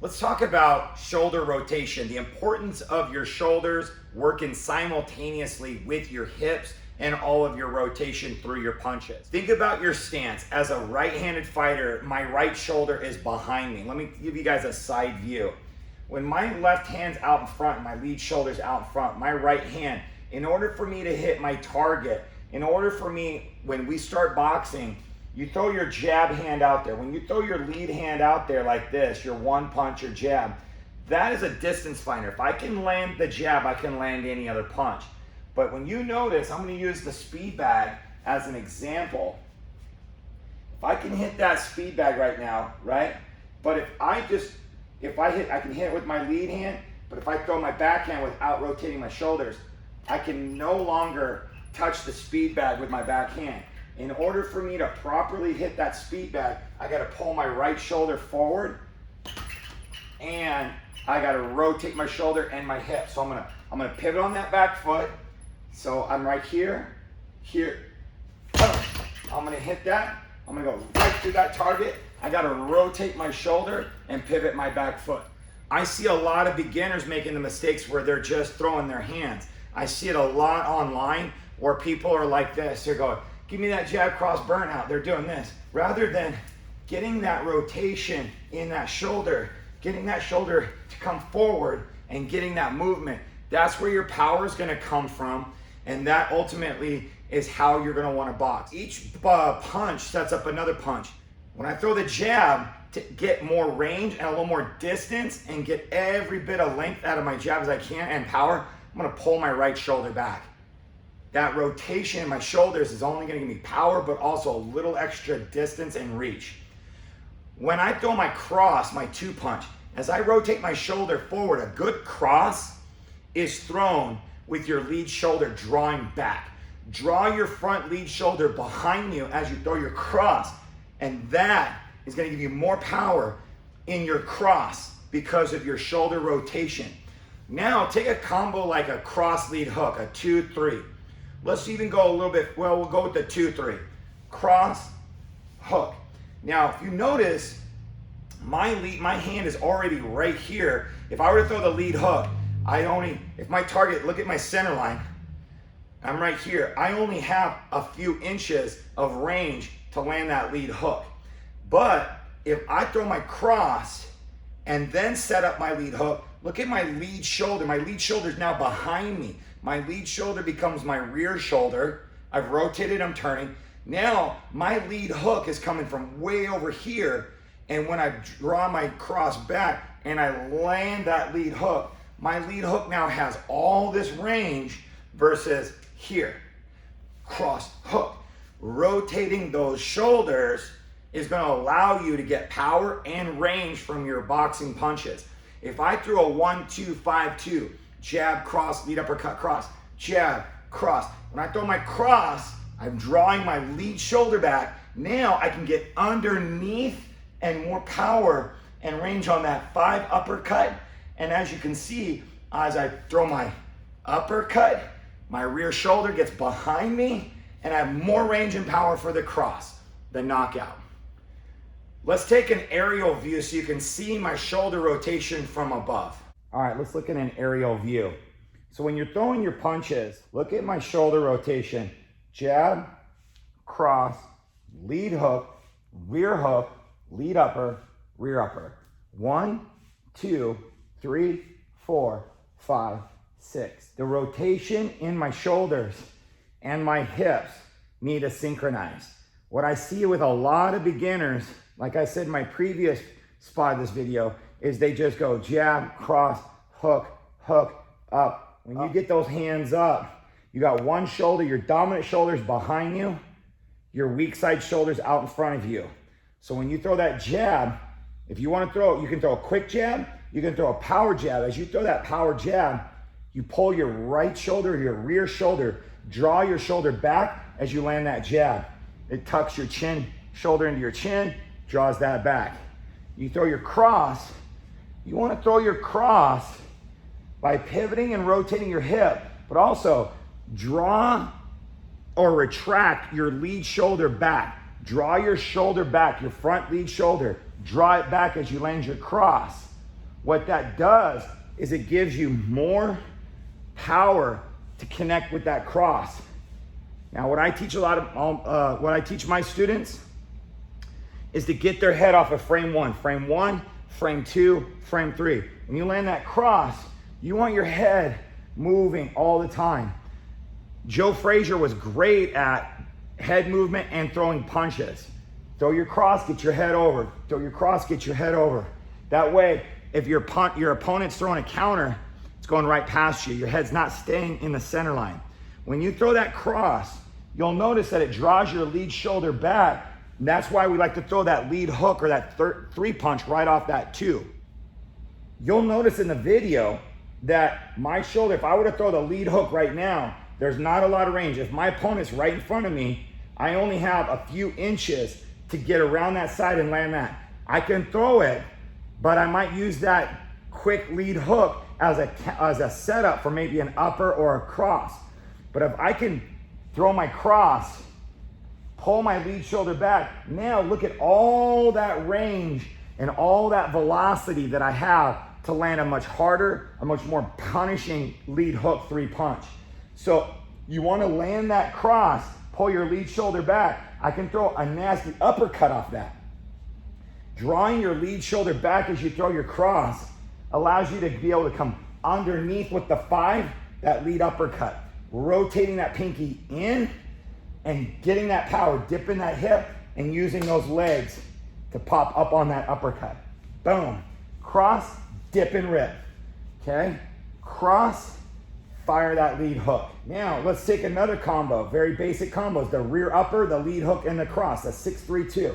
Let's talk about shoulder rotation, the importance of your shoulders working simultaneously with your hips and all of your rotation through your punches. Think about your stance. As a right-handed fighter, my right shoulder is behind me. Let me give you guys a side view. When my left hand's out in front, my lead shoulder's out in front, my right hand, in order for me to hit my target, in order for me, when we start boxing, you throw your jab hand out there. When you throw your lead hand out there like this, your one punch or jab, that is a distance finder. If I can land the jab, I can land any other punch. But when you notice, I'm going to use the speed bag as an example. If I can hit that speed bag right now, right? But I can hit it with my lead hand, but if I throw my backhand without rotating my shoulders, I can no longer touch the speed bag with my backhand. In order for me to properly hit that speed bag, I got to pull my right shoulder forward and I got to rotate my shoulder and my hip. So I'm gonna pivot on that back foot. So I'm right here. I'm gonna hit that. I'm gonna go right through that target. I got to rotate my shoulder and pivot my back foot. I see a lot of beginners making the mistakes where they're just throwing their hands. I see it a lot online where people are like this. They're going, give me that jab cross burnout. They're doing this. Rather than getting that rotation in that shoulder, getting that shoulder to come forward and getting that movement, that's where your power is going to come from. And that ultimately is how you're going to want to box. Each punch sets up another punch. When I throw the jab to get more range and a little more distance and get every bit of length out of my jab as I can and power, I'm going to pull my right shoulder back. That rotation in my shoulders is only going to give me power, but also a little extra distance and reach. When I throw my cross, my two punch, as I rotate my shoulder forward, a good cross is thrown with your lead shoulder drawing back. Draw your front lead shoulder behind you as you throw your cross, and that is going to give you more power in your cross because of your shoulder rotation. Now take a combo like a cross lead hook, a 2-3. Let's even go a little bit, well, we'll go with the 2-3. Cross, hook. Now, if you notice, my hand is already right here. If I were to throw the lead hook, if my target, look at my center line, I'm right here. I only have a few inches of range to land that lead hook. But if I throw my cross and then set up my lead hook, look at my lead shoulder. My lead shoulder is now behind me. My lead shoulder becomes my rear shoulder. I've rotated, I'm turning. Now my lead hook is coming from way over here. And when I draw my cross back and I land that lead hook, my lead hook now has all this range versus here. Cross, hook. Rotating those shoulders is going to allow you to get power and range from your boxing punches. If I threw a 1-2-5-2, jab, cross, lead uppercut, cross, jab, cross. When I throw my cross, I'm drawing my lead shoulder back. Now I can get underneath and more power and range on that 5 uppercut. And as you can see, as I throw my uppercut, my rear shoulder gets behind me and I have more range and power for the cross, the knockout. Let's take an aerial view so you can see my shoulder rotation from above. All right, let's look at an aerial view. So when you're throwing your punches, look at my shoulder rotation. Jab, cross, lead hook, lead upper, rear upper. 1, 2, 3, 4, 5, 6. The rotation in my shoulders and my hips need to synchronize. What I see with a lot of beginners, like I said in my previous spot of this video, is they just go jab, cross, hook, up. When you get those hands up, you got one shoulder, your dominant shoulder's behind you, your weak side shoulder's out in front of you. So when you throw that jab, if you want to throw, you can throw a quick jab, you can throw a power jab. As you throw that power jab, you pull your right shoulder, your rear shoulder, draw your shoulder back as you land that jab. It tucks your chin, shoulder into your chin, draws that back. You throw your cross, you want to throw your cross by pivoting and rotating your hip, but also draw or retract your lead shoulder back. Draw your shoulder back, your front lead shoulder. Draw it back as you land your cross. What that does is it gives you more power to connect with that cross. Now, what I teach what I teach my students is to get their head off of frame one, frame two, frame three. When you land that cross, you want your head moving all the time. Joe Frazier was great at head movement and throwing punches. Throw your cross, get your head over. Throw your cross, get your head over. That way, if your opponent's throwing a counter, it's going right past you. Your head's not staying in the center line. When you throw that cross, you'll notice that it draws your lead shoulder back. And that's why we like to throw that lead hook or that three punch right off that two. You'll notice in the video that my shoulder, if I were to throw the lead hook right now, there's not a lot of range. If my opponent's right in front of me, I only have a few inches to get around that side and land that. I can throw it, but I might use that quick lead hook as a setup for maybe an upper or a cross. But if I can throw my cross, pull my lead shoulder back, now look at all that range and all that velocity that I have to land a much harder, a much more punishing lead hook three punch. So you want to land that cross, pull your lead shoulder back. I can throw a nasty uppercut off that. Drawing your lead shoulder back as you throw your cross allows you to be able to come underneath with the five, that lead uppercut. Rotating that pinky in and getting that power, dipping that hip and using those legs to pop up on that uppercut. Boom. Cross, dip and rip. Okay? Cross, fire that lead hook. Now, let's take another combo. Very basic combos. The rear upper, the lead hook, and the cross. That's 6-3-2.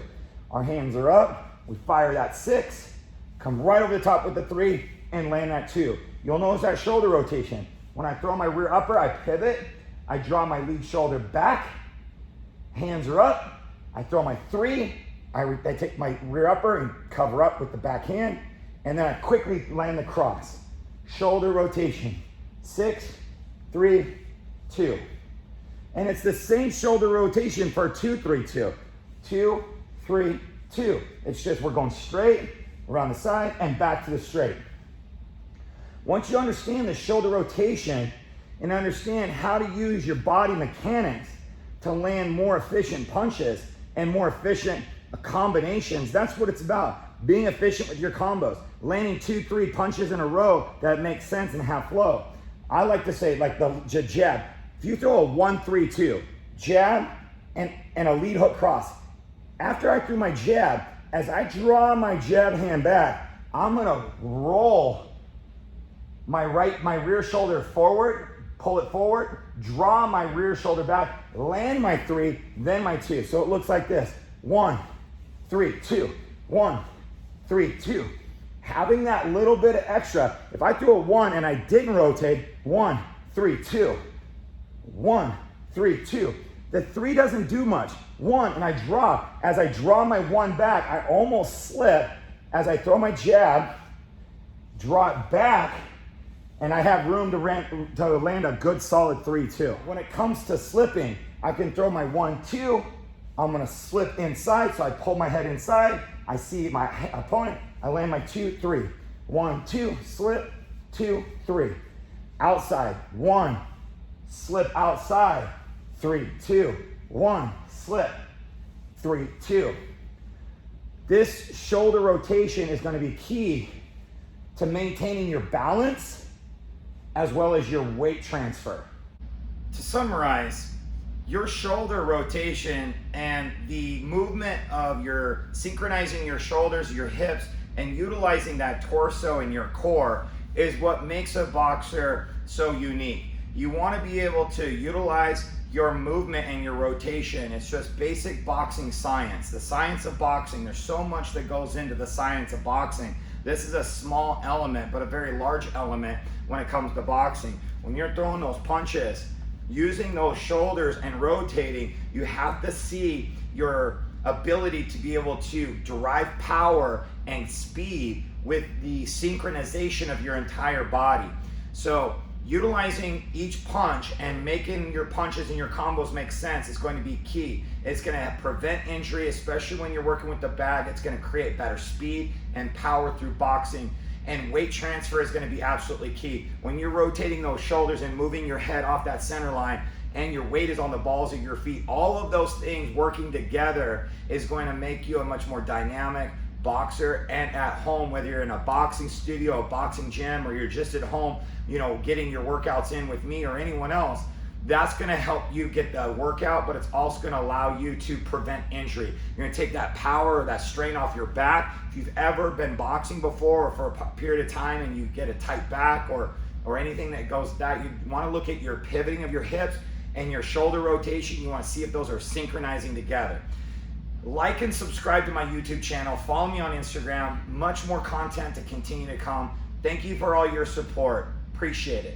Our hands are up. We fire that 6. Come right over the top with the 3 and land that 2. You'll notice that shoulder rotation. When I throw my rear upper, I pivot. I draw my lead shoulder back. Hands are up. I throw my 3. I take my rear upper and cover up with the back hand. And then I quickly land the cross. Shoulder rotation. 6, 3, 2. And it's the same shoulder rotation for 2-3-2. 2, 3, 2. It's just we're going straight, around the side, and back to the straight. Once you understand the shoulder rotation and understand how to use your body mechanics to land more efficient punches and more efficient combinations, that's what it's about. Being efficient with your combos. Landing 2-3 punches in a row that make sense and have flow. I like to say, like the jab. If you throw a 1-3-2, jab and a lead hook cross. After I threw my jab, as I draw my jab hand back, I'm gonna roll my rear shoulder forward, pull it forward, draw my rear shoulder back, land my 3, then my 2. So it looks like this: 1, 3, 2, 1, 3, 2. Having that little bit of extra. If I threw a 1 and I didn't rotate, 1, 3, 2, 1, 3, 2. The 3 doesn't do much. 1, and I draw. As I draw my 1 back, I almost slip. As I throw my jab, draw it back, and I have room to land a good solid 3-2. When it comes to slipping, I can throw my 1-2. I'm gonna slip inside, so I pull my head inside. I see my opponent. I land my 2-3. 1, 2, slip, 2, 3. Outside, 1, slip outside, 3, 2, 1, slip, 3, 2. This shoulder rotation is going to be key to maintaining your balance as well as your weight transfer. To summarize, your shoulder rotation and the movement of your synchronizing your shoulders, your hips, and utilizing that torso and your core is what makes a boxer so unique. You want to be able to utilize your movement and your rotation. It's just basic boxing science. The science of boxing, there's so much that goes into the science of boxing. This is a small element, but a very large element when it comes to boxing. When you're throwing those punches, using those shoulders and rotating, you have to see your ability to be able to derive power and speed with the synchronization of your entire body. So utilizing each punch and making your punches and your combos make sense is going to be key. It's going to prevent injury, especially when you're working with the bag. It's going to create better speed and power through boxing. And weight transfer is going to be absolutely key. When you're rotating those shoulders and moving your head off that center line, and your weight is on the balls of your feet, all of those things working together is going to make you a much more dynamic boxer. And at home, whether you're in a boxing studio, a boxing gym, or you're just at home, you know, getting your workouts in with me or anyone else, that's going to help you get the workout, but it's also going to allow you to prevent injury. You're going to take that power or that strain off your back. If you've ever been boxing before or for a period of time and you get a tight back or anything that goes that, you want to look at your pivoting of your hips and your shoulder rotation. You want to see if those are synchronizing together. Like and subscribe to my YouTube channel. Follow me on Instagram. Much more content to continue to come. Thank you for all your support. Appreciate it.